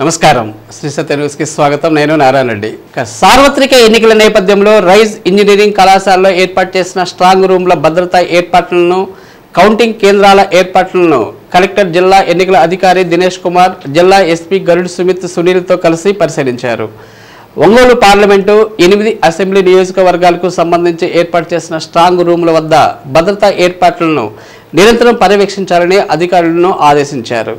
నమస్కారం శ్రీ సత్య న్యూస్ కి స్వాగతం. నేను నారాయణ రెడ్డి. సార్వత్రిక ఎన్నికల నేపథ్యంలో రైజ్ ఇంజనీరింగ్ కళాశాలలో ఏర్పాటు చేసిన స్ట్రాంగ్ రూమ్ల భద్రతా ఏర్పాట్లను, కౌంటింగ్ కేంద్రాల ఏర్పాట్లను కలెక్టర్, జిల్లా ఎన్నికల అధికారి దినేష్ కుమార్, జిల్లా ఎస్పీ గరుడ్ సుమిత్ సునీల్తో కలిసి పరిశీలించారు. ఒంగోలు పార్లమెంటు 8 అసెంబ్లీ నియోజకవర్గాలకు సంబంధించి ఏర్పాటు చేసిన స్ట్రాంగ్ రూమ్ల వద్ద భద్రతా ఏర్పాట్లను నిరంతరం పర్యవేక్షించాలని అధికారులను ఆదేశించారు.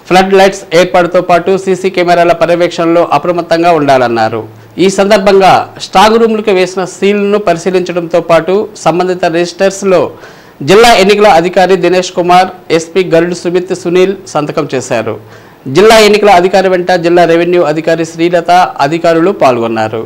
ఫ్లడ్ లైట్స్ ఏర్పాటుతో పాటు సీసీ కెమెరాల పర్యవేక్షణలో అప్రమత్తంగా ఉండాలన్నారు. ఈ సందర్భంగా స్ట్రాంగ్ రూమ్లకు వేసిన సీల్ను పరిశీలించడంతో పాటు సంబంధిత రిజిస్టర్స్లో జిల్లా ఎన్నికల అధికారి దినేష్ కుమార్, ఎస్పీ గరుడ్ సుమిత్ సునీల్ సంతకం చేశారు. జిల్లా ఎన్నికల అధికారి వెంట జిల్లా రెవెన్యూ అధికారి శ్రీలత అధికారులు పాల్గొన్నారు.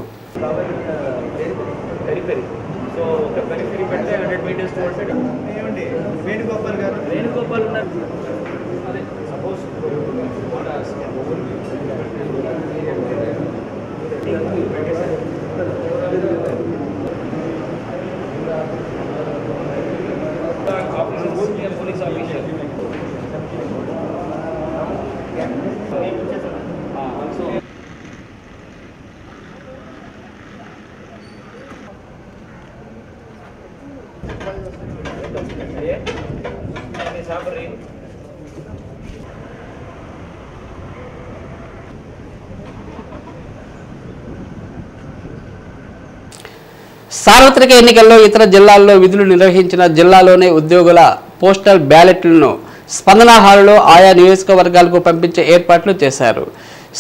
సార్వత్రిక ఎన్నికల్లో ఇతర జిల్లాల్లో విధులు నిర్వహించిన జిల్లాలోని ఉద్యోగుల పోస్టల్ బ్యాలెట్లను స్పందన హాల్లో ఆయా నియోజకవర్గాలకు పంపించే ఏర్పాట్లు చేశారు.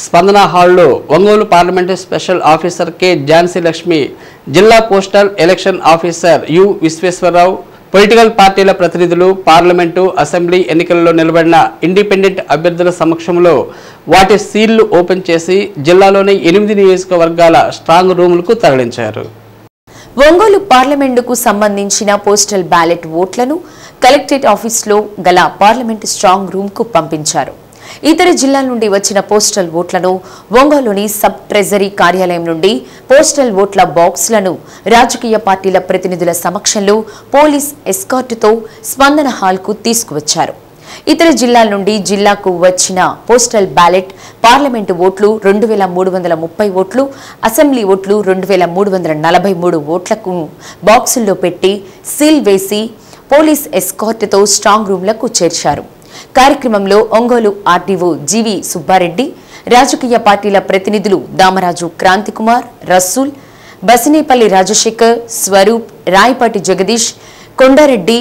స్పందన హాల్లో Ongole parliament special officer K Jhansi Lakshmi, జిల్లా postal election officer U Visweswararao, political పార్టీల ప్రతినిధులు, పార్లమెంటు, అసెంబ్లీ ఎన్నికల్లో నిలబడిన ఇండిపెండెంట్ అభ్యర్థుల సమక్షంలో వాటి సీళ్లు ఓపెన్ చేసి జిల్లాలోని 8 నియోజకవర్గాల స్ట్రాంగ్ రూములకు తరలించారు. ఒంగోలు పార్లమెంటుకు సంబంధించిన పోస్టల్ బ్యాలెట్ ఓట్లను కలెక్టరేట్ ఆఫీసులో గల పార్లమెంటు స్ట్రాంగ్ రూమ్కు పంపించారు. ఇతర జిల్లాల నుండి వచ్చిన పోస్టల్ ఓట్లను ఒంగోలులోని సబ్ ట్రెజరీ కార్యాలయం నుండి పోస్టల్ ఓట్ల బాక్సులను రాజకీయ పార్టీల ప్రతినిధుల సమక్షంలో పోలీస్ ఎస్కార్టుతో స్పందన హాల్కు తీసుకువచ్చారు. ఇతర జిల్లాల నుండి జిల్లాకు వచ్చిన పోస్టల్ బ్యాలెట్, పార్లమెంటు ఓట్లు 2330 ఓట్లు, అసెంబ్లీ ఓట్లు 2343 ఓట్లకు బాక్సుల్లో పెట్టి సీల్ వేసి పోలీస్ ఎస్కార్టుతో స్ట్రాంగ్ రూమ్లకు చేర్చారు. కార్యక్రమంలో ఒంగోలు ఆర్డీఓ జీవి సుబ్బారెడ్డి, రాజకీయ పార్టీల ప్రతినిధులు Damaraju Kranthikumar, Rasool, Basinepalli Rajasekhar, Swaroop, Rayapati Jagadish, Kondareddy,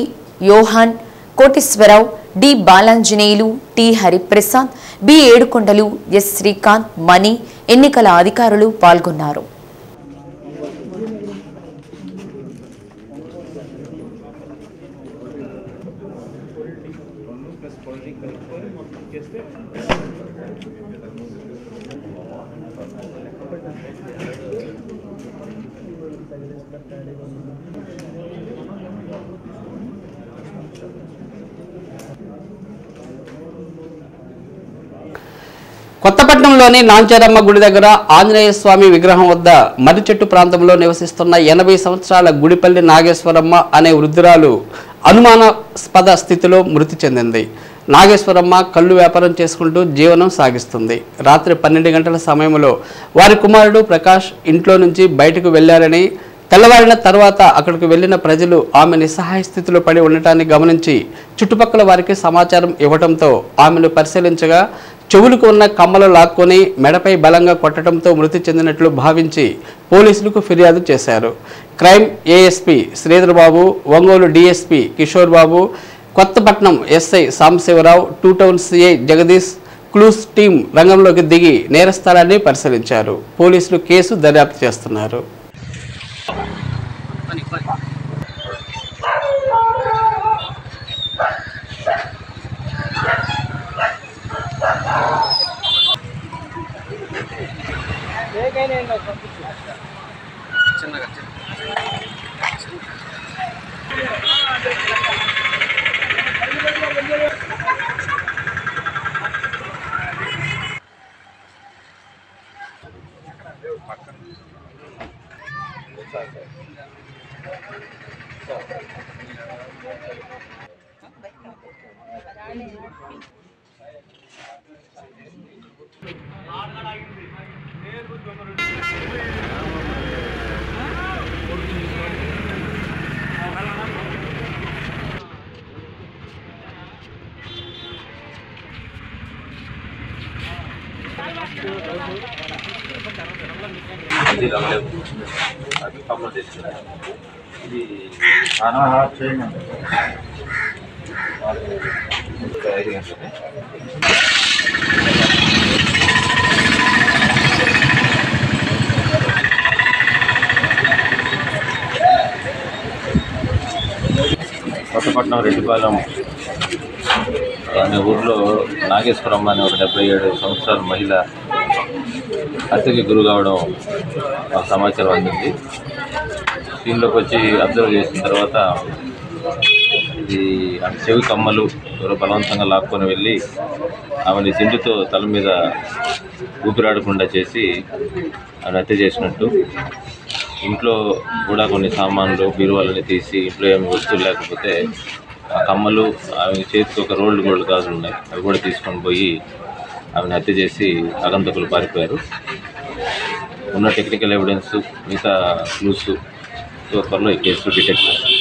Yohan, Koteswararao, D Balanjaneyulu, T Hariprasad, B Edukondalu, S Srikanth, Mani, ఎన్నికల అధికారులు పాల్గొన్నారు. కొత్తపట్నంలోని నాంచారమ్మ గుడి దగ్గర ఆంజనేయ స్వామి విగ్రహం వద్ద మర్రి చెట్టు ప్రాంతంలో నివసిస్తున్న 80 సంవత్సరాల గుడిపల్లి నాగేశ్వరమ్మ అనే వృద్ధురాలు అనుమానాస్పద స్థితిలో మృతి చెందింది. నాగేశ్వరమ్మ కళ్ళు వ్యాపారం చేసుకుంటూ జీవనం సాగిస్తుంది. రాత్రి 12 గంటల సమయంలో వారి కుమారుడు ప్రకాష్ ఇంట్లో నుంచి బయటకు వెళ్లారని, తెల్లవారిన తర్వాత అక్కడికి వెళ్లిన ప్రజలు ఆమె నిస్సహాయ స్థితిలో పడి ఉండటాన్ని గమనించి చుట్టుపక్కల వారికి సమాచారం ఇవ్వడంతో ఆమెను పరిశీలించగా చెవులకు ఉన్న కమ్మలు లాక్కొని మెడపై బలంగా కొట్టడంతో మృతి చెందినట్లు భావించి పోలీసులకు ఫిర్యాదు చేశారు. Crime ASP Sridhar Babu, Ongole DSP Kishore Babu, Kothapatnam SI Sambasivarao, 2 town CI Jagadish, clues team రంగంలోకి దిగి నేరస్థలాన్ని పరిశీలించారు. పోలీసులు కేసు దర్యాప్తు చేస్తున్నారు. ఇది చాలా చేయండి. 5 గంటలకి కొత్తపట్నం రెడ్డిపాలెం అనే ఊర్లో నాగేశ్వరమ్మ అనే ఒక 77 సంవత్సరాల మహిళ హత్యకి గురి కావడం సమాచారం అందింది. దీనిలోకి వచ్చి అబ్జర్వ్ చేసిన తర్వాత ఇది చెవి కమ్మలు ఎవరో బలవంతంగా లాక్కొని వెళ్ళి ఆమెని దిండుతో తల మీద ఊపిరాడకుండా చేసి ఆమె హత్య చేసినట్టు, ఇంట్లో కూడా కొన్ని సామాన్లు బీరువాలని తీసి ఇంట్లో ఏమి వస్తువులు లేకపోతే ఆ కమ్మలు ఆమె చేతికి ఒక రోల్డ్ గోల్డ్ గాజులు ఉన్నాయి, అవి కూడా తీసుకొని పోయి ఆమెను హత్య చేసి ఆగంతకులు పారిపోయారు. ఉన్న టెక్నికల్ ఎవిడెన్స్ మిగతా క్లూస్ త్వరలో ఈ కేసు డిటెక్ట్ చేస్తారు.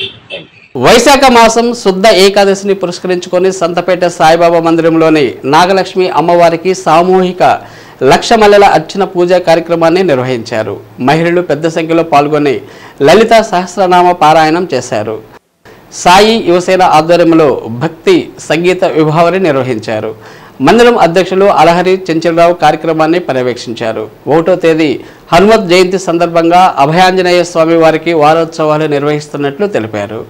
వైశాఖ మాసం శుద్ధ ఏకాదశిని పురస్కరించుకొని సంతపేట సాయిబాబా మందిరంలోని నాగలక్ష్మి అమ్మవారికి సామూహిక లక్ష మల్లెల అర్చన పూజా కార్యక్రమాన్ని నిర్వహించారు. మహిళలు పెద్ద సంఖ్యలో పాల్గొని లలిత సహస్రనామ పారాయణం చేశారు. సాయి యువసేన ఆధ్వర్యంలో భక్తి సంగీత విభావరి నిర్వహించారు. మందిరం అధ్యక్షులు అలహరి చెంచలరావు కార్యక్రమాన్ని పర్యవేక్షించారు. 1వ తేదీ హనుమత్ జయంతి సందర్భంగా అభయాంజనేయ స్వామి వారికి వారోత్సవాలు నిర్వహిస్తున్నట్లు తెలిపారు.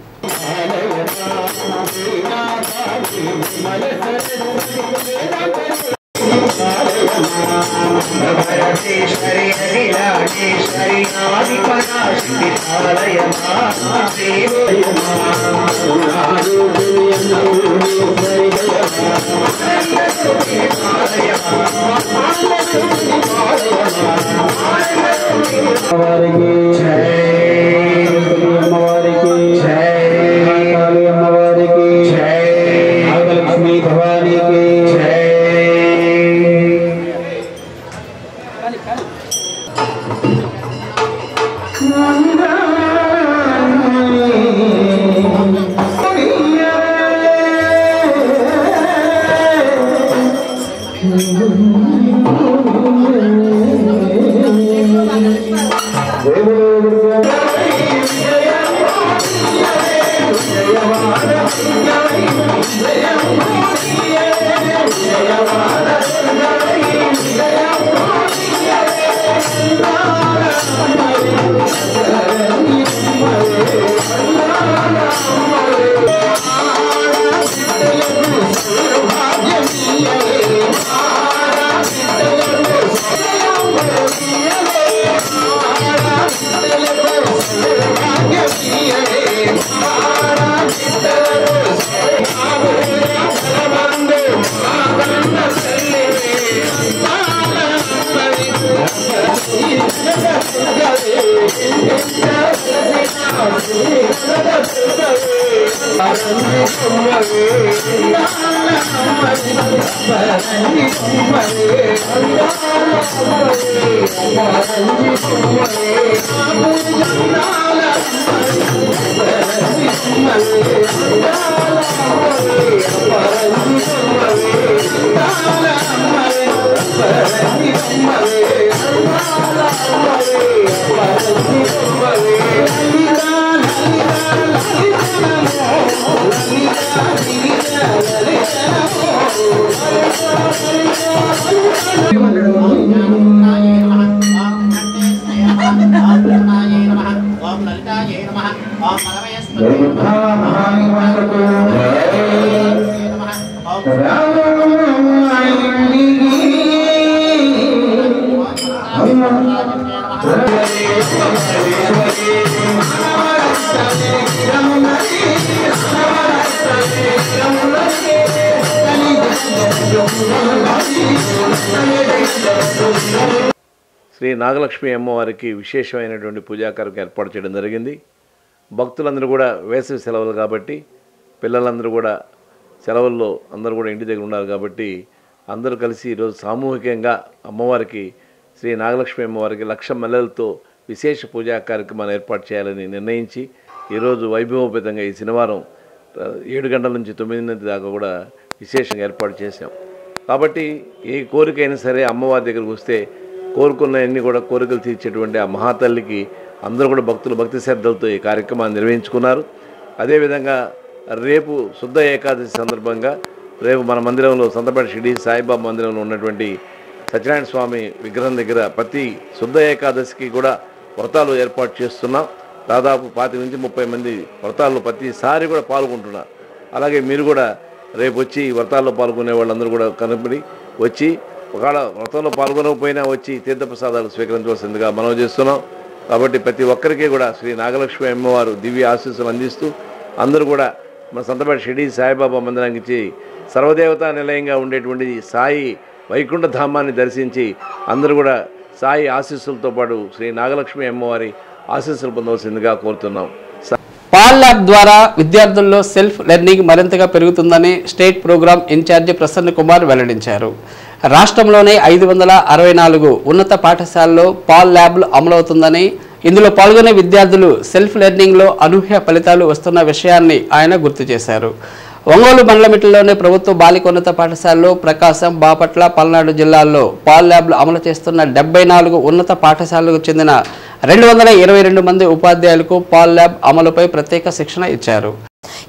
శ్రీ నాగలక్ష్మి అమ్మవారికి విశేషమైనటువంటి పూజా కార్యక్రమం ఏర్పాటు చేయడం జరిగింది. భక్తులందరూ కూడా వేసవి సెలవులు కాబట్టి పిల్లలందరూ కూడా సెలవుల్లో అందరూ కూడా ఇంటి దగ్గర ఉన్నారు కాబట్టి అందరూ కలిసి ఈరోజు సామూహికంగా అమ్మవారికి శ్రీ నాగలక్ష్మి అమ్మవారికి లక్ష మల్లెలతో విశేష పూజా కార్యక్రమాన్ని ఏర్పాటు చేయాలని నిర్ణయించి ఈరోజు వైభవోపేతంగా ఈ శనివారం 7 గంటల నుంచి 9 దాకా కూడా విశేషంగా ఏర్పాటు చేశాం. కాబట్టి ఏ కోరికైనా సరే అమ్మవారి దగ్గరికి వస్తే కోరుకున్నవన్నీ కూడా కోరికలు తీర్చేటువంటి ఆ మహాతల్లికి అందరూ కూడా భక్తులు భక్తి శ్రద్ధలతో ఈ కార్యక్రమాన్ని నిర్వహించుకున్నారు. అదేవిధంగా రేపు శుద్ధ ఏకాదశి సందర్భంగా రేపు మన మందిరంలో సంతపేట షిరిడి సాయిబాబా మందిరంలో ఉన్నటువంటి సత్యనారాయణ స్వామి విగ్రహం దగ్గర ప్రతి శుద్ధ ఏకాదశికి కూడా వ్రతాలు ఏర్పాటు చేస్తున్నాం. దాదాపు 25 నుంచి 30 మంది వ్రతాల్లో ప్రతిసారి కూడా పాల్గొంటున్నారు. అలాగే మీరు కూడా రేపు వచ్చి వ్రతాల్లో పాల్గొనే వాళ్ళందరూ కూడా కనపడి వచ్చి ఒకవేళ వ్రతంలో పాల్గొనకపోయినా వచ్చి తీర్థప్రసాదాలు స్వీకరించవలసిందిగా మనవి చేస్తున్నాం. కాబట్టి ప్రతి ఒక్కరికి కూడా శ్రీ నాగలక్ష్మి అమ్మవారు దివ్య ఆశీస్సులు అందిస్తూ అందరూ కూడా మన సంతపేట షిరిడి సాయిబాబా మందిరానికి ఇచ్చి సర్వదేవతా నిలయంగా ఉండేటువంటి సాయి వైకుంఠ ధామాన్ని దర్శించి అందరూ కూడా సాయి ఆశీస్సులతో పాటు శ్రీ నాగలక్ష్మి అమ్మవారి ఆశీస్సులు పొందవలసిందిగా కోరుతున్నాం. పాల్ ల్యాబ్ ద్వారా విద్యార్థుల్లో సెల్ఫ్ లెర్నింగ్ మరింతగా పెరుగుతుందని state program incharge Prasanna Kumar వెల్లడించారు. రాష్ట్రంలోనే 564 ఉన్నత పాఠశాలల్లో పాల్ ల్యాబ్లు అమలవుతుందని, ఇందులో పాల్గొనే విద్యార్థులు సెల్ఫ్ లెర్నింగ్లో అనూహ్య ఫలితాలు వస్తున్న విషయాన్ని ఆయన గుర్తు చేశారు. ఒంగోలు మండలమిట్లలోని ప్రభుత్వ బాలికోన్నత పాఠశాలలో ప్రకాశం, బాపట్ల, పల్నాడు జిల్లాల్లో పాల్ ల్యాబ్లు అమలు చేస్తున్న 74 ఉన్నత పాఠశాలకు చెందిన 222 మంది ఉపాధ్యాయులకు పాల్ ల్యాబ్ అమలుపై ప్రత్యేక శిక్షణ ఇచ్చారు.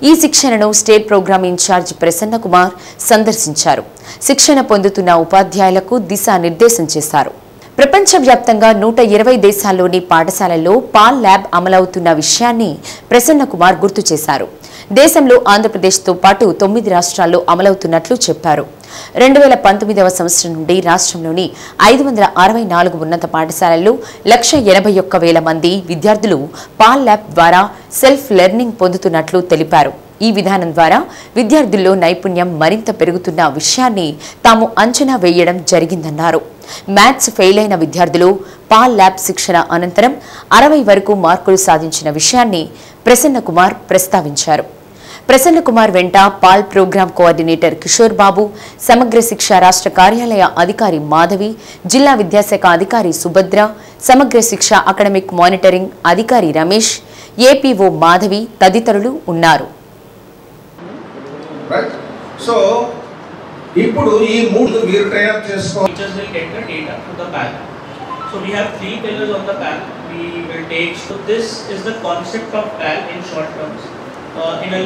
ఈ శిక్షణను state program incharge Prasanna Kumar సందర్శించారు. శిక్షణ పొందుతున్న ఉపాధ్యాయులకు దిశానిర్దేశం చేశారు. ప్రపంచవ్యాప్తంగా 120 దేశాల్లోని పాఠశాలల్లో పాల్ ల్యాబ్ అమలవుతున్న విషయాన్ని ప్రసన్న కుమార్ గుర్తు చేశారు. దేశంలో ఆంధ్రప్రదేశ్తో పాటు 9 రాష్ట్రాల్లో అమలవుతున్నట్లు చెప్పారు. 2019వ సంవత్సరం నుండి రాష్ట్రంలోని 564 ఉన్నత పాఠశాలల్లో 181,000 మంది విద్యార్థులు పాల్ ల్యాబ్ ద్వారా సెల్ఫ్ లెర్నింగ్ పొందుతున్నట్లు తెలిపారు. ఈ విధానం ద్వారా విద్యార్థుల్లో నైపుణ్యం మరింత పెరుగుతున్న విషయాన్ని తాము అంచనా వేయడం జరిగిందన్నారు. మ్యాథ్స్ ఫెయిల్ అయిన విద్యార్థులు పాల్ ల్యాబ్ శిక్షణ అనంతరం 60 వరకు మార్కులు సాధించిన విషయాన్ని ప్రసన్న కుమార్ ప్రస్తావించారు. ప్రసన్న కుమార్ వెంట Paul programme coordinator Kishore Babu, సమగ్ర శిక్ష రాష్ట్ర కార్యాలయ అధికారి మాధవి, జిల్లా విద్యాశాఖ అధికారి సుభద్ర, సమగ్ర శిక్ష అకాడమిక్ మానిటరింగ్ అధికారి రమేష్, ఏపీఓ మాధవి తదితరులు ఉన్నారు. ఇప్పుడు ఈ మూడు మీరు ట్రైన్ చేసుకోవాలి. So we have 3 pillars on the PAL. We will take. So this is the concept of PAL in short terms. In a.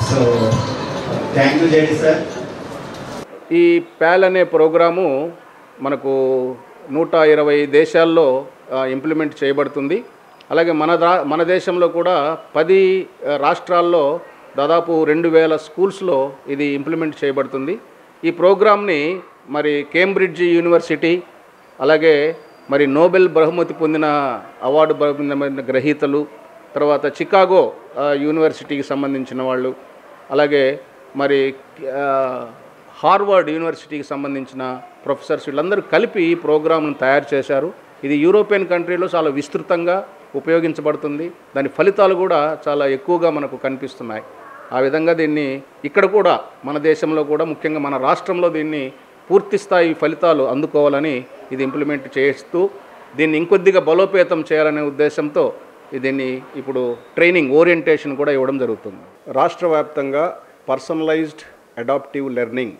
So thank you, JD sir. ఈ PAL అనే ప్రోగ్రాము మనకు 120 దేశాల్లో ఇంప్లిమెంట్ చేయబడుతుంది. అలాగే మన దేశంలో కూడా 10 రాష్ట్రాల్లో దాదాపు 2000 స్కూల్స్లో ఇది ఇంప్లిమెంట్ చేయబడుతుంది. ఈ ప్రోగ్రామ్ని మరి కేంబ్రిడ్జ్ యూనివర్సిటీ, అలాగే మరి నోబెల్ బహుమతి పొందిన అవార్డు పొందిన గ్రహీతలు, తర్వాత చికాగో యూనివర్సిటీకి సంబంధించిన వాళ్ళు, అలాగే మరి హార్వర్డ్ యూనివర్సిటీకి సంబంధించిన ప్రొఫెసర్స్ వీళ్ళందరూ కలిపి ఈ ప్రోగ్రామ్ను తయారు చేశారు. ఇది యూరోపియన్ కంట్రీలో చాలా విస్తృతంగా ఉపయోగించబడుతుంది. దాని ఫలితాలు కూడా చాలా ఎక్కువగా మనకు కనిపిస్తున్నాయి. ఆ విధంగా దీన్ని ఇక్కడ కూడా మన దేశంలో కూడా ముఖ్యంగా మన రాష్ట్రంలో దీన్ని పూర్తి స్థాయి ఫలితాలు అందుకోవాలని ఇది ఇంప్లిమెంట్ చేస్తూ దీన్ని ఇంకొద్దిగా బలోపేతం చేయాలనే ఉద్దేశంతో దీన్ని ఇప్పుడు ట్రైనింగ్ ఓరియంటేషన్ కూడా ఇవ్వడం జరుగుతుంది. రాష్ట్ర వ్యాప్తంగా పర్సనలైజ్డ్ అడాప్టివ్ లెర్నింగ్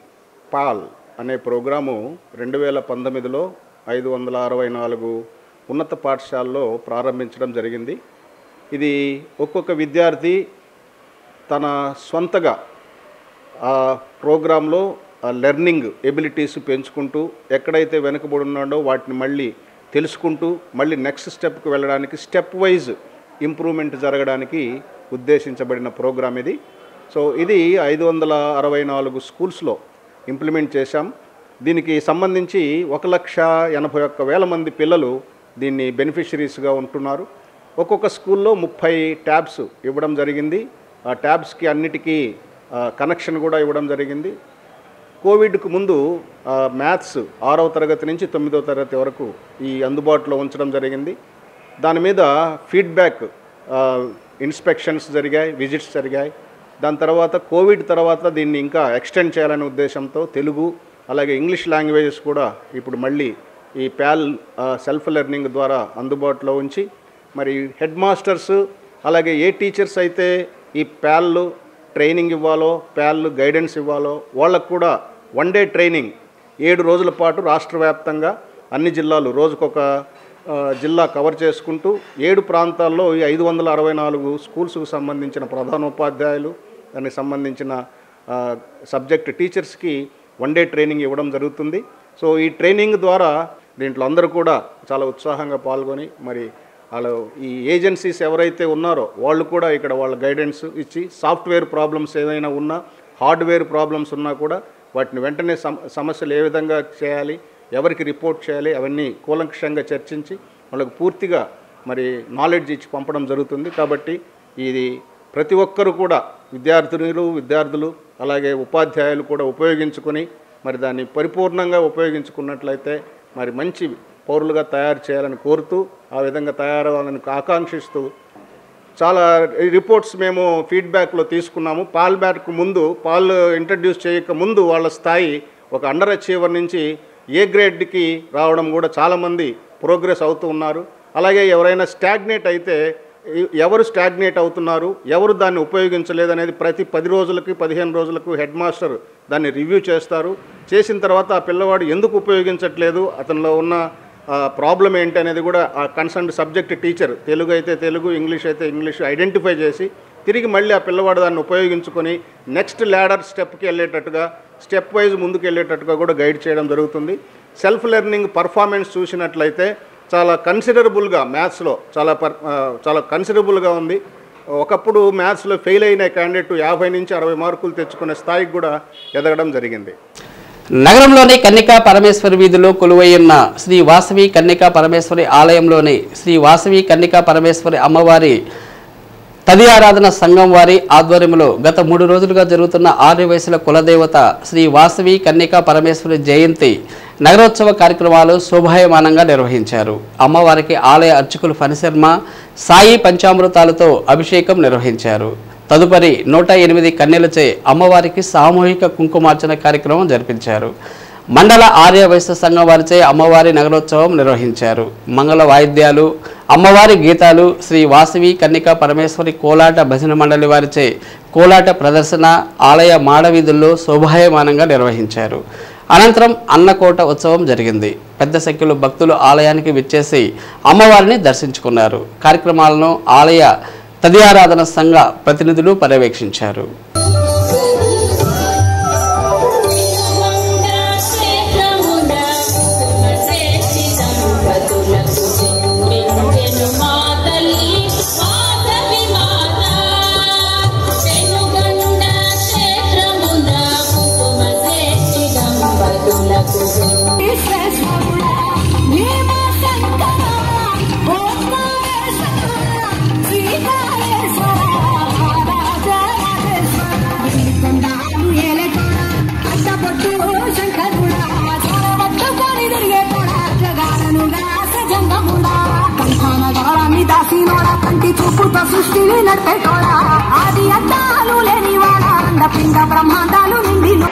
పాల్ అనే ప్రోగ్రాము 2019లో 564 ఉన్నత పాఠశాలలో ప్రారంభించడం జరిగింది. ఇది ఒక్కొక్క విద్యార్థి తన స్వంతగా ఆ ప్రోగ్రాంలో లెర్నింగ్ ఎబిలిటీస్ పెంచుకుంటూ ఎక్కడైతే వెనుకబడి ఉన్నాడో వాటిని మళ్ళీ తెలుసుకుంటూ మళ్ళీ నెక్స్ట్ స్టెప్కి వెళ్ళడానికి స్టెప్ వైజ్ ఇంప్రూవ్మెంట్ జరగడానికి ఉద్దేశించబడిన ప్రోగ్రామ్ ఇది. సో ఇది 564 స్కూల్స్లో ఇంప్లిమెంట్ చేశాం. దీనికి సంబంధించి 1,81,000 మంది పిల్లలు దీన్ని బెనిఫిషరీస్గా ఉంటున్నారు. ఒక్కొక్క స్కూల్లో 30 ట్యాబ్స్ ఇవ్వడం జరిగింది. ఆ ట్యాబ్స్కి అన్నిటికీ కనెక్షన్ కూడా ఇవ్వడం జరిగింది. కోవిడ్కు ముందు మ్యాథ్స్ 6వ తరగతి నుంచి 9వ తరగతి వరకు ఈ అందుబాటులో ఉంచడం జరిగింది. దాని మీద ఫీడ్బ్యాక్ ఇన్స్పెక్షన్స్ జరిగాయి, విజిట్స్ జరిగాయి. దాని తర్వాత కోవిడ్ తర్వాత దీన్ని ఇంకా ఎక్స్టెండ్ చేయాలనే ఉద్దేశంతో తెలుగు అలాగే ఇంగ్లీష్ లాంగ్వేజెస్ కూడా ఇప్పుడు మళ్ళీ ఈ ప్యాల్ సెల్ఫ్ లెర్నింగ్ ద్వారా అందుబాటులో ఉంచి మరి హెడ్ మాస్టర్స్ అలాగే ఏ టీచర్స్ అయితే ఈ ప్యాల్ ట్రైనింగ్ ఇవ్వాలో, ప్యాల్ గైడెన్స్ ఇవ్వాలో వాళ్ళకు కూడా 1 డే ట్రైనింగ్ 7 రోజుల పాటు రాష్ట్ర వ్యాప్తంగా అన్ని జిల్లాలు రోజుకొక జిల్లా కవర్ చేసుకుంటూ 7 ప్రాంతాల్లో ఈ 564 స్కూల్స్కు సంబంధించిన ప్రధానోపాధ్యాయులు దానికి సంబంధించిన సబ్జెక్ట్ టీచర్స్కి 1 డే ట్రైనింగ్ ఇవ్వడం జరుగుతుంది. సో ఈ ట్రైనింగ్ ద్వారా దీంట్లో అందరూ కూడా చాలా ఉత్సాహంగా పాల్గొని మరి వాళ్ళు ఈ ఏజెన్సీస్ ఎవరైతే ఉన్నారో వాళ్ళు కూడా ఇక్కడ వాళ్ళ గైడెన్స్ ఇచ్చి సాఫ్ట్వేర్ ప్రాబ్లమ్స్ ఏదైనా ఉన్నా హార్డ్వేర్ ప్రాబ్లమ్స్ ఉన్నా కూడా వాటిని వెంటనే సమస్యలు ఏ విధంగా చేయాలి, ఎవరికి రిపోర్ట్ చేయాలి అవన్నీ కూలంకషంగా చర్చించి వాళ్ళకు పూర్తిగా మరి నాలెడ్జ్ ఇచ్చి పంపడం జరుగుతుంది. కాబట్టి ఇది ప్రతి ఒక్కరూ కూడా విద్యార్థులు అలాగే ఉపాధ్యాయులు కూడా ఉపయోగించుకొని మరి దాన్ని పరిపూర్ణంగా ఉపయోగించుకున్నట్లయితే మరి మంచి పౌరులుగా తయారు చేయాలని కోరుతూ ఆ విధంగా తయారవ్వాలని ఆకాంక్షిస్తూ చాలా రిపోర్ట్స్ మేము ఫీడ్బ్యాక్లో తీసుకున్నాము. పాల్ ఇంట్రడ్యూస్ చేయక ముందు వాళ్ళ స్థాయి ఒక అండర్ అచీవర్ నుంచి ఏ గ్రేడ్కి రావడం కూడా చాలామంది ప్రోగ్రెస్ అవుతూ ఉన్నారు. అలాగే ఎవరైనా స్టాగ్నేట్ అయితే ఎవరు స్టాగ్నేట్ అవుతున్నారు, ఎవరు దాన్ని ఉపయోగించలేదనేది ప్రతి 10 రోజులకి 15 రోజులకు హెడ్ మాస్టర్ దాన్ని రివ్యూ చేస్తారు. చేసిన తర్వాత ఆ పిల్లవాడు ఎందుకు ఉపయోగించట్లేదు, అతనిలో ఉన్న ప్రాబ్లం ఏంటి అనేది కూడా ఆ కన్సర్న్ సబ్జెక్ట్ టీచర్ తెలుగు అయితే తెలుగు, ఇంగ్లీష్ అయితే ఇంగ్లీష్ ఐడెంటిఫై చేసి తిరిగి మళ్ళీ ఆ పిల్లవాడు దాన్ని ఉపయోగించుకొని నెక్స్ట్ ల్యాడర్ స్టెప్కి వెళ్ళేటట్టుగా స్టెప్ వైజ్ ముందుకు వెళ్ళేటట్టుగా కూడా గైడ్ చేయడం జరుగుతుంది. సెల్ఫ్ లెర్నింగ్ పర్ఫార్మెన్స్ చూసినట్లయితే చాలా కన్సిడరబుల్గా మ్యాథ్స్లో చాలా కన్సిడరబుల్గా ఉంది. ఒకప్పుడు మ్యాథ్స్లో ఫెయిల్ అయిన క్యాండిడేట్ 50 నుంచి 60 మార్కులు తెచ్చుకునే స్థాయికి కూడా ఎదగడం జరిగింది. నగరంలోని కన్నికా పరమేశ్వరి వీధిలో కొలువైయున్న శ్రీ వాసవి కన్నికా పరమేశ్వరి ఆలయంలోని శ్రీ వాసవి కన్నికా పరమేశ్వరి అమ్మవారి తదియారాధన సంఘం వారి ఆధ్వర్యంలో గత 3 రోజులుగా జరుగుతున్న ఆర్యవయసుల కులదేవత శ్రీ వాసవి కన్నికా పరమేశ్వరి జయంతి నగరోత్సవ కార్యక్రమాలు శోభాయమానంగా నిర్వహించారు. అమ్మవారికి ఆలయ అర్చకులు ఫణిశర్మ సాయి పంచామృతాలతో అభిషేకం నిర్వహించారు. తదుపరి 108 కన్యలచే అమ్మవారికి సామూహిక కుంకుమార్చన కార్యక్రమం జరిపించారు. మండల ఆర్య వైశ్య సంఘం వారిచే అమ్మవారి నగరోత్సవం నిర్వహించారు. మంగళ వాయిద్యాలు, అమ్మవారి గీతాలు, శ్రీ వాసవి కన్నికా పరమేశ్వరి కోలాట భజన మండలి వారిచే కోలాట ప్రదర్శన ఆలయ మాడవీధుల్లో శోభాయమానంగా నిర్వహించారు. అనంతరం అన్నకోట ఉత్సవం జరిగింది. పెద్ద సంఖ్యలో భక్తులు ఆలయానికి విచ్చేసి అమ్మవారిని దర్శించుకున్నారు. కార్యక్రమాలను ఆలయ తదియారాధన సంఘ ప్రతినిధులు పర్యవేక్షించారు. సృష్టిని నడిపేటోడా ఆది అంతాలు లేనివాడా అండపిండ బ్రహ్మాండాలు నిండిలో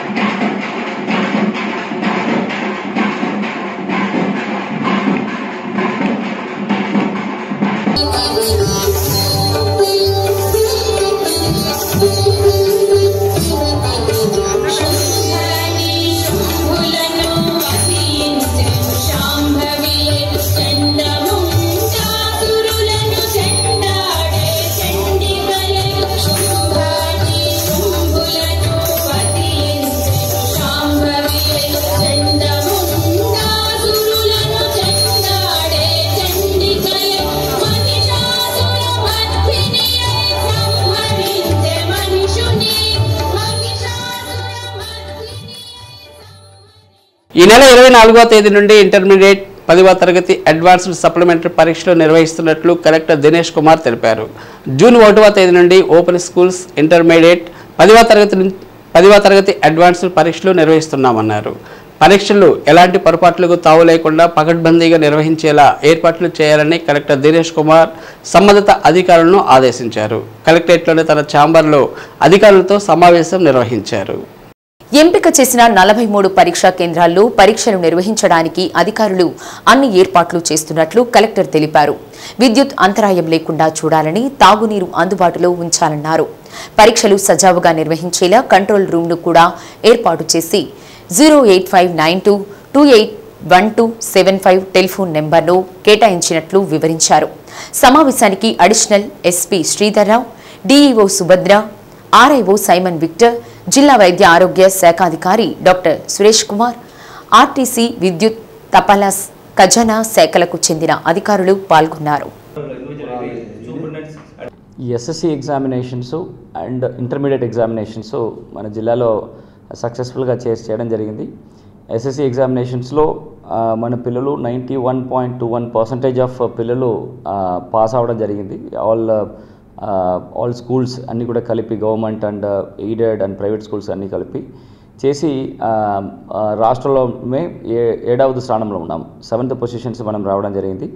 ఈ నెల 24వ తేదీ నుండి ఇంటర్మీడియట్ 10వ తరగతి అడ్వాన్స్డ్ సప్లిమెంటరీ పరీక్షలు నిర్వహిస్తున్నట్లు కలెక్టర్ దినేష్ కుమార్ తెలిపారు. జూన్ 1వ తేదీ నుండి ఓపెన్ స్కూల్స్ ఇంటర్మీడియట్ 10వ తరగతి అడ్వాన్స్డ్ పరీక్షలు నిర్వహిస్తున్నామన్నారు. పరీక్షలు ఎలాంటి పొరపాట్లకు తావు లేకుండా పకడ్బందీగా నిర్వహించేలా ఏర్పాట్లు చేయాలని కలెక్టర్ దినేష్ కుమార్ సంబంధిత అధికారులను ఆదేశించారు. కలెక్టరేట్లోని తన ఛాంబర్లో అధికారులతో సమావేశం నిర్వహించారు. ఎంపిక చేసిన 43 పరీక్షా కేంద్రాల్లో పరీక్షలు నిర్వహించడానికి అధికారులు అన్ని ఏర్పాట్లు చేస్తున్నట్లు కలెక్టర్ తెలిపారు. విద్యుత్ అంతరాయం లేకుండా చూడాలని, తాగునీరు అందుబాటులో ఉంచాలన్నారు. పరీక్షలు సజావుగా నిర్వహించేలా కంట్రోల్ రూమ్ను కూడా ఏర్పాటు చేసి 08592281275 టెలిఫోన్ నెంబర్ను కేటాయించినట్లు వివరించారు. సమావేశానికి additional SP Sridhar Rao, DEO Subhadra, RIO Simon Victor, జిల్లా వైద్య ఆరోగ్య శాఖాధికారి డాక్టర్ సురేష్ కుమార్, ఆర్టీసీ, విద్యుత్, తపాలా, ఖజానా శాఖలకు చెందిన అధికారులు పాల్గొన్నారు. ఈ SSC examinations and intermediate examinations మన జిల్లాలో సక్సెస్ఫుల్గా చేయడం జరిగింది. ఎస్ఎస్సి ఎగ్జామినేషన్స్లో మన పిల్లలు 91.21% ఆఫ్ పిల్లలు పాస్ అవ్వడం జరిగింది. ఆల్ స్కూల్స్ అన్నీ కూడా కలిపి, government and aided and private schools అన్నీ కలిపి చేసి రాష్ట్రంలో 7వ స్థానంలో ఉన్నాం. 7th పొజిషన్స్ మనం రావడం జరిగింది.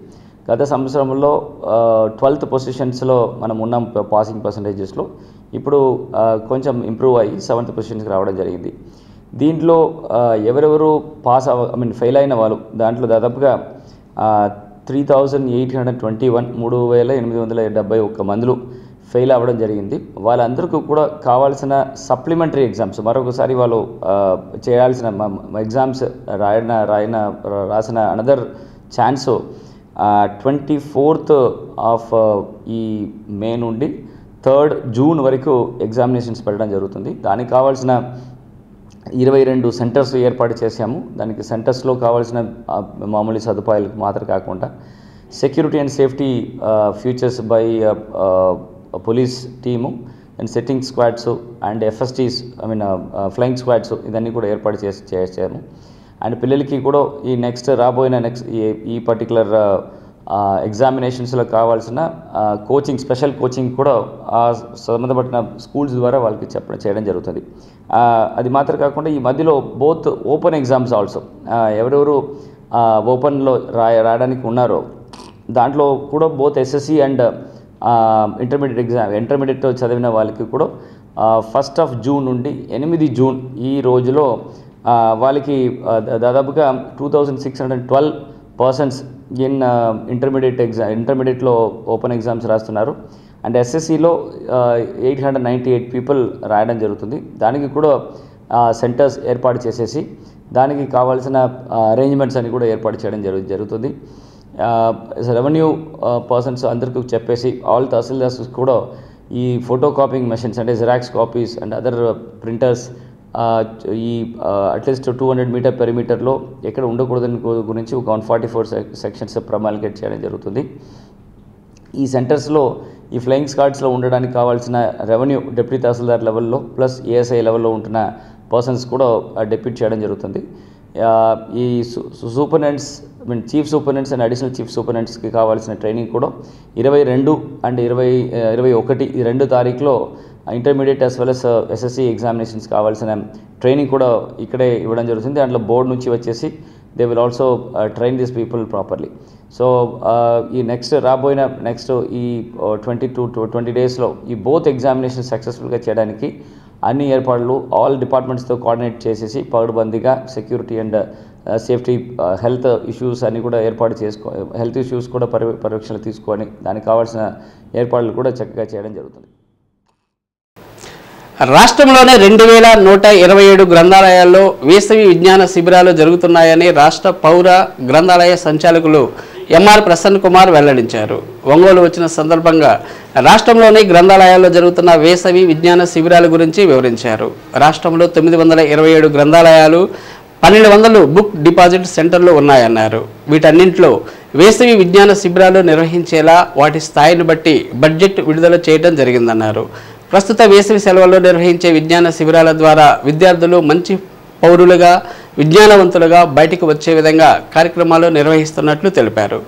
గత సంవత్సరంలో 12th పొజిషన్స్లో మనం ఉన్నాం పాసింగ్ పర్సంటేజెస్లో. ఇప్పుడు కొంచెం ఇంప్రూవ్ అయ్యి 7th పొజిషన్స్కి రావడం జరిగింది. దీంట్లో ఎవరెవరు ఫెయిల్ అయిన వాళ్ళు దాంట్లో దాదాపుగా 3,821 3,871 మందిలో ఫెయిల్ అవ్వడం జరిగింది. వాళ్ళందరికీ కూడా కావాల్సిన సప్లిమెంటరీ ఎగ్జామ్స్, మరొకసారి వాళ్ళు చేయాల్సిన ఎగ్జామ్స్ రాసిన అనదర్ ఛాన్స్ 24th ఆఫ్ ఈ మే నుండి 3rd జూన్ వరకు ఎగ్జామినేషన్స్ పెట్టడం జరుగుతుంది. దానికి కావాల్సిన 22 సెంటర్స్ ఏర్పాటు చేశాము. దానికి సెంటర్స్లో కావాల్సిన మామూలు సదుపాయాలు మాత్రం కాకుండా security and safety futures by police team and setting squads and FSTs flying squads ఇదన్నీ కూడా ఏర్పాటు చేసాము. అండ్ పిల్లలకి కూడా ఈ రాబోయిన ఈ పర్టికులర్ ఎగ్జామినేషన్స్లో కావాల్సిన కోచింగ్, స్పెషల్ కోచింగ్ కూడా ఆ సంబంధపడిన స్కూల్స్ ద్వారా వాళ్ళకి చేయడం జరుగుతుంది. అది మాత్రం కాకుండా ఈ మధ్యలో బోత్ ఓపెన్ ఎగ్జామ్స్ ఆల్సో ఎవరెవరు ఓపెన్లో రాయడానికి ఉన్నారో దాంట్లో కూడా బోత్ ఎస్ఎస్సి అండ్ ఇంటర్మీడియట్ చదివిన వాళ్ళకి కూడా 1st ఆఫ్ జూన్ నుండి 8 జూన్ ఈ రోజులో వాళ్ళకి దాదాపుగా 2,612 పర్సన్స్ ఇన్ ఇంటర్మీడియట్లో ఓపెన్ ఎగ్జామ్స్ రాస్తున్నారు. అండ్ ఎస్ఎస్సిలో 898 పీపుల్ రాయడం జరుగుతుంది. దానికి కూడా సెంటర్స్ ఏర్పాటు చేసేసి దానికి కావాల్సిన అరేంజ్మెంట్స్ అని కూడా ఏర్పాటు చేయడం జరుగుతుంది. రెవెన్యూ పర్సన్స్ అందరికీ చెప్పేసి ఆల్ తహసీల్దార్స్ కూడా ఈ ఫోటో కాపింగ్ మెషిన్స్ అంటే xerox copies and other printers ఈ అట్లీస్ట్ 200 మీటర్ పెరిమీటర్లో ఎక్కడ ఉండకూడదని గురించి ఒక 144 సెక్షన్స్ ప్రమాలికేట్ చేయడం జరుగుతుంది. ఈ సెంటర్స్లో ఈ ఫ్లయింగ్ స్క్వాడ్స్లో ఉండడానికి కావాల్సిన రెవెన్యూ డిప్యూటీ తహసీల్దార్ లెవెల్లో ప్లస్ ఏఎస్ఐ లెవెల్లో ఉంటున్న పర్సన్స్ కూడా డెప్యూట్ చేయడం జరుగుతుంది. ఈ superintendents chief superintendents and additional chief సూపరింటెండెంట్స్కి కావాల్సిన ట్రైనింగ్ కూడా 22 అండ్ 21 ఈ 2 తారీఖులో intermediate as well as SSC examinations కావాల్సిన ట్రైనింగ్ కూడా ఇక్కడే ఇవ్వడం జరుగుతుంది. దాంట్లో బోర్డు నుంచి వచ్చేసి they will also train this people properly. So ఈ రాబోయిన ఈ 20 డేస్లో ఈ బోత్ ఎగ్జామినేషన్ సక్సెస్ఫుల్గా చేయడానికి అన్ని ఏర్పాట్లు ఆల్ డిపార్ట్మెంట్స్తో కోఆర్డినేట్ చేసేసి పకడ్బందీగా security and safety health issues అన్నీ కూడా హెల్త్ ఇష్యూస్ కూడా పరీక్షలు తీసుకొని దానికి కావాల్సిన ఏర్పాట్లు కూడా చక్కగా చేయడం జరుగుతుంది. రాష్ట్రంలోనే 2,127 గ్రంథాలయాల్లో వేసవి విజ్ఞాన శిబిరాలు జరుగుతున్నాయని రాష్ట్ర పౌర గ్రంథాలయ సంచాలకులు ఎంఆర్ ప్రసన్న కుమార్ వెల్లడించారు. ఒంగోలు వచ్చిన సందర్భంగా రాష్ట్రంలోని గ్రంథాలయాల్లో జరుగుతున్న వేసవి విజ్ఞాన శిబిరాల గురించి వివరించారు. రాష్ట్రంలో 927 గ్రంథాలయాలు 1,200 బుక్ డిపాజిట్ సెంటర్లు ఉన్నాయన్నారు. వీటన్నింటిలో వేసవి విజ్ఞాన శిబిరాలు నిర్వహించేలా వాటి స్థాయిని బట్టి బడ్జెట్ విడుదల చేయడం జరిగిందన్నారు. ప్రస్తుత వేసవి సెలవుల్లో నిర్వహించే విజ్ఞాన శిబిరాల ద్వారా విద్యార్థులు మంచి పౌరులుగా విజ్ఞానవంతులుగా బయటకు వచ్చే విధంగా కార్యక్రమాలు నిర్వహిస్తున్నట్లు తెలిపారు.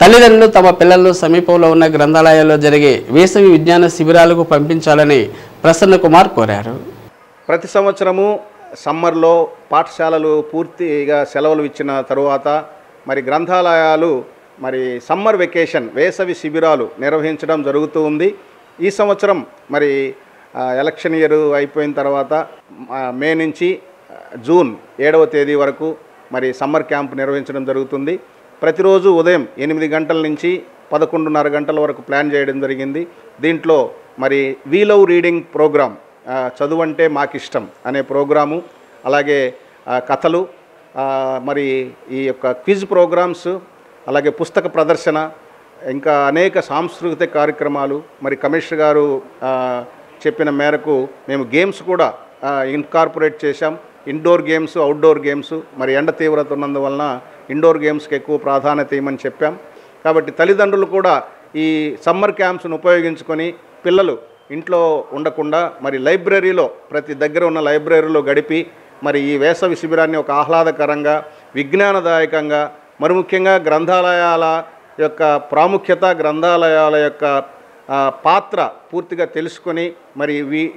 తల్లిదండ్రులు తమ పిల్లలను సమీపంలో ఉన్న గ్రంథాలయాల్లో జరిగే వేసవి విజ్ఞాన శిబిరాలకు పంపించాలని ప్రసన్న కుమార్ కోరారు. ప్రతి సంవత్సరము సమ్మర్లో పాఠశాలలు పూర్తిగా సెలవులు ఇచ్చిన తరువాత మరి గ్రంథాలయాలు సమ్మర్ వెకేషన్ వేసవి శిబిరాలు నిర్వహించడం జరుగుతూ ఉంది. ఈ సంవత్సరం ఎలక్షన్ ఇయర్ అయిపోయిన తర్వాత మే నుంచి జూన్ 7వ తేదీ వరకు సమ్మర్ క్యాంప్ నిర్వహించడం జరుగుతుంది. ప్రతిరోజు ఉదయం 8 గంటల నుంచి 11:30 గంటల వరకు ప్లాన్ చేయడం జరిగింది. దీంట్లో వీ లవ్ రీడింగ్ ప్రోగ్రామ్, చదువు అంటే మాకిష్టం అనే ప్రోగ్రాము, అలాగే కథలు, మరి ఈ యొక్క క్విజ్ ప్రోగ్రామ్స్, అలాగే పుస్తక ప్రదర్శన, ఇంకా అనేక సాంస్కృతిక కార్యక్రమాలు, మరి కమిషనర్ గారు చెప్పిన మేరకు మేము గేమ్స్ కూడా ఇన్కార్పొరేట్ చేశాం. Indoor games, outdoor games. మరి ఎండ తీవ్రత ఉన్నందువలన ఇండోర్ గేమ్స్కి ఎక్కువ ప్రాధాన్యత ఇవ్వమని చెప్పాం. కాబట్టి తల్లిదండ్రులు కూడా ఈ సమ్మర్ క్యాంప్స్ను ఉపయోగించుకొని పిల్లలు ఇంట్లో ఉండకుండా మరి లైబ్రరీలో, ప్రతి దగ్గర ఉన్న లైబ్రరీలో గడిపి మరి ఈ వేసవి శిబిరాన్ని ఒక ఆహ్లాదకరంగా, విజ్ఞానదాయకంగా, మరి ముఖ్యంగా గ్రంథాలయాల యొక్క ప్రాముఖ్యత, గ్రంథాలయాల యొక్క పాత్ర పూర్తిగా తెలుసుకొని మరి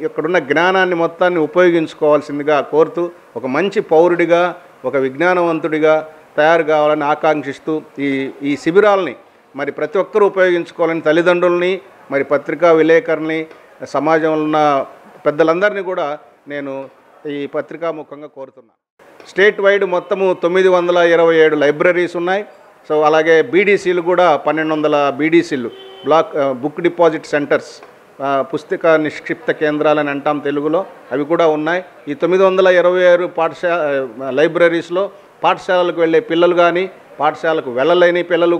ఇక్కడున్న జ్ఞానాన్ని మొత్తాన్ని ఉపయోగించుకోవాల్సిందిగా కోరుతూ, ఒక మంచి పౌరుడిగా, ఒక విజ్ఞానవంతుడిగా తయారు కావాలని ఆకాంక్షిస్తూ ఈ శిబిరాలని మరి ప్రతి ఒక్కరూ ఉపయోగించుకోవాలని తల్లిదండ్రుల్ని, మరి పత్రికా విలేకరుల్ని, సమాజంలో ఉన్న పెద్దలందరినీ కూడా నేను ఈ పత్రికాముఖంగా కోరుతున్నాను. స్టేట్ వైడ్ మొత్తము 927 లైబ్రరీస్ ఉన్నాయి. సో అలాగే బీడీసీలు కూడా 1200 బీడీసీలు, బుక్ డిపాజిట్ సెంటర్స్, పుస్తక నిక్షిప్త కేంద్రాలని అంటాం తెలుగులో, అవి కూడా ఉన్నాయి. ఈ 926 లైబ్రరీస్లో పాఠశాలలకు వెళ్ళే పిల్లలు కానీ, పాఠశాలకు వెళ్ళలేని పిల్లలు,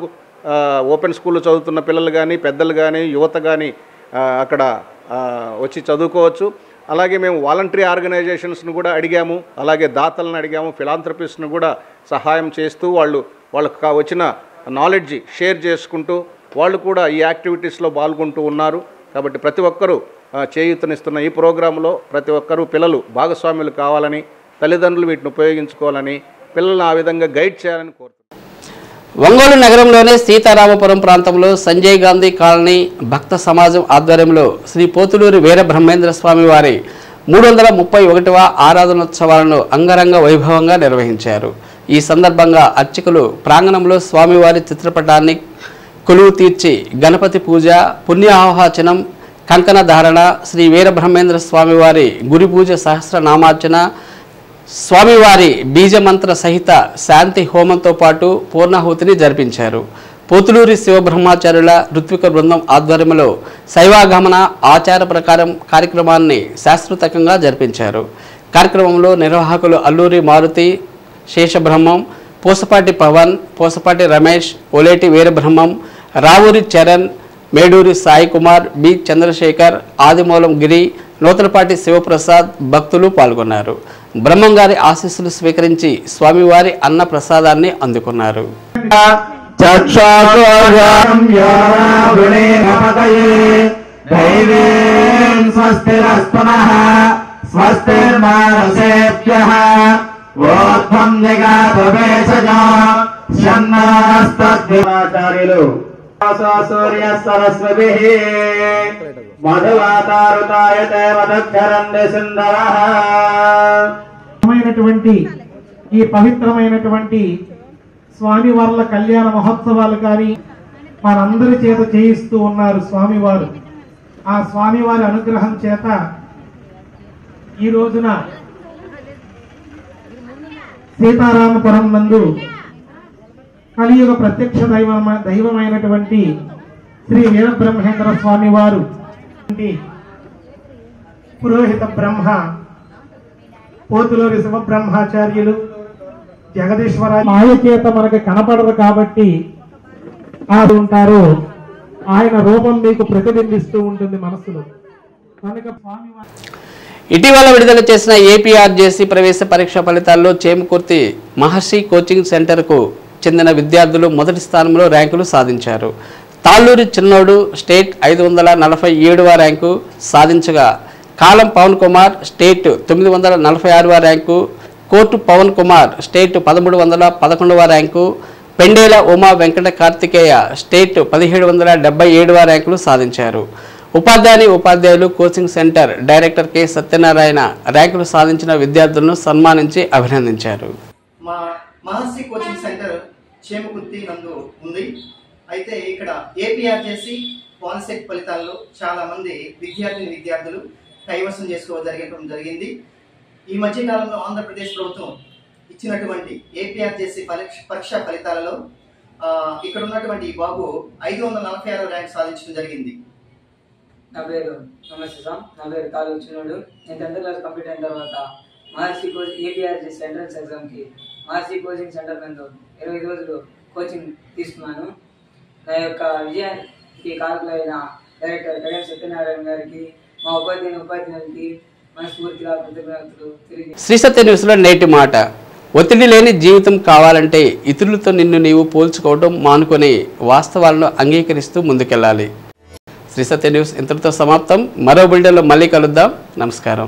ఓపెన్ స్కూల్లో చదువుతున్న పిల్లలు కానీ, పెద్దలు కానీ, యువత కానీ అక్కడ వచ్చి చదువుకోవచ్చు. అలాగే మేము వాలంటరీ ఆర్గనైజేషన్స్ను కూడా అడిగాము, అలాగే దాతలను అడిగాము, ఫిలాంథ్రపిస్ట్ను కూడా సహాయం చేస్తూ వాళ్ళకు వచ్చిన నాలెడ్జ్ షేర్ చేసుకుంటూ వాళ్ళు కూడా ఈ యాక్టివిటీస్లో పాల్గొంటూ ఉన్నారు. కాబట్టి ప్రతి ఒక్కరూ చేయూతనిస్తున్న ఈ ప్రోగ్రాంలో ప్రతి ఒక్కరూ పిల్లలు భాగస్వాములు కావాలని, తల్లిదండ్రులు వీటిని ఉపయోగించుకోవాలని, పిల్లలను ఆ విధంగా గైడ్ చేయాలని కోరుతున్నాను. ఒంగోలు నగరంలోని సీతారామపురం ప్రాంతంలో సంజయ్ గాంధీ కాలనీ భక్త సమాజం ఆధ్వర్యంలో శ్రీ పోతులూరి వీరబ్రహ్మేంద్ర స్వామి వారి 331వ ఆరాధనోత్సవాలను అంగరంగ వైభవంగా నిర్వహించారు. ఈ సందర్భంగా అర్చకులు ప్రాంగణంలో స్వామివారి చిత్రపటాన్ని కొలువు తీర్చి గణపతి పూజ, పుణ్యాహవాచనం, కంకణ ధారణ, శ్రీ వీరబ్రహ్మేంద్ర స్వామివారి గురి పూజ, సహస్రనామార్చన, స్వామివారి బీజమంత్ర సహిత శాంతి హోమంతో పాటు పూర్ణాహుతిని జరిపించారు. పోతులూరి శివబ్రహ్మచార్యుల ఋత్విక బృందం ఆధ్వర్యంలో శైవాగమన ఆచార ప్రకారం కార్యక్రమాన్ని శాస్త్రోక్తంగా జరిపించారు. కార్యక్రమంలో నిర్వాహకులు అల్లూరి మారుతి, శేషబ్రహ్మం, పూసపాటి పవన్, పూసపాటి రమేష్, ఒలేటి వీరబ్రహ్మం, రావూరి చరణ్, మేడూరి సాయి కుమార్, బి చంద్రశేఖర్, ఆదిమూలం గిరి, నూతలపాటి శివప్రసాద్ భక్తులు పాల్గొన్నారు. బ్రహ్మంగారి ఆశీస్సులు స్వీకరించి స్వామివారి అన్న ప్రసాదాన్ని అందుకున్నారు. సూర్య సరస్వతి ఈ పవిత్రమైనటువంటి స్వామివార్ల కళ్యాణ మహోత్సవాలు కానీ మనందరి చేత చేయిస్తూ ఉన్నారు స్వామివారు. ఆ స్వామివారి అనుగ్రహం చేత ఈ రోజున సీతారామపురం నందు కలియుగ ప్రత్యక్ష దైవమైనటువంటి శ్రీ వీరబ్రహ్మేంద్ర స్వామి వారు పురోహిత బ్రహ్మ పోతులూరి శివబ్రహ్మచార్యులు జగదీశ్వర మాయ చేత మనకి కనపడరు కాబట్టి ఉంటారు, ఆయన రూపం మీకు ప్రతిబింబిస్తూ ఉంటుంది మనసులో. కనుక స్వామి ఇటీవల విడుదల చేసిన ఏపీఆర్జేసీ ప్రవేశ పరీక్ష ఫలితాల్లో చేమకుర్తి మహర్షి కోచింగ్ సెంటర్కు చెందిన విద్యార్థులు మొదటి స్థానంలో ర్యాంకులు సాధించారు. తాళ్ళూరి చిన్నోడు స్టేట్ 547వ ర్యాంకు సాధించగా కాలం పవన్ కుమార్ స్టేట్ 946వ ర్యాంకు, కోర్టు పవన్ కుమార్ స్టేట్ 1311వ ర్యాంకు, పెండేల ఉమా వెంకట కార్తికేయ స్టేట్ 1777వ ర్యాంకులు సాధించారు. ఉపాధ్యాయులు coaching centre director K Satyanarayana ర్యాంకులు సాధించిన విద్యార్థులను సన్మానించి అభినందించారు. మా మహర్షి కోచింగ్ సెంటర్ చేమకుర్తి నందు ఉంది. అయితే ఇక్కడ ఏపీఆర్జేసీ కాన్సెప్ట్ ఫలితాల్లో చాలా మంది విద్యార్థులు కైవసం చేసుకోవడం జరిగింది. ఈ మధ్య కాలంలో ఆంధ్రప్రదేశ్ ప్రభుత్వం ఇచ్చినటువంటి ఏపీఆర్జేసీ పరీక్ష ఫలితాలలో ఇక్కడ ఉన్నటువంటి బాబు 546వ ర్యాంక్ సాధించడం జరిగింది. నా పేరు నమస్తే సార్. నా పేరు కాలు చిన్నోడు. నేను 10th క్లాస్ కంప్లీట్ అయిన తర్వాత మహర్షి ఏపీఆర్జెస్ ఎంట్రన్స్ ఎగ్జామ్కి మహర్షి కోచింగ్ సెంటర్ నందు 20 రోజులు కోచింగ్ తీసుకున్నాను. నా యొక్క విజయానికి కారకులైన డైరెక్టర్ కళ్యాణ్ సత్యనారాయణ గారికి, మా ఉపాధ్యాయులకి మనస్ఫూర్తిగా కృతజ్ఞతలు తెలియజేస్తున్నాను. శ్రీ సత్య న్యూస్లో నేటి మాట. ఒత్తిడి లేని జీవితం కావాలంటే ఇతరులతో నిన్ను నీవు పోల్చుకోవడం మానుకొని వాస్తవాలను అంగీకరిస్తూ ముందుకెళ్ళాలి. శ్రీ సత్య న్యూస్ ఇంతటితో సమాప్తం. మరో బులెటిన్లో మళ్ళీ కలుద్దాం. నమస్కారం.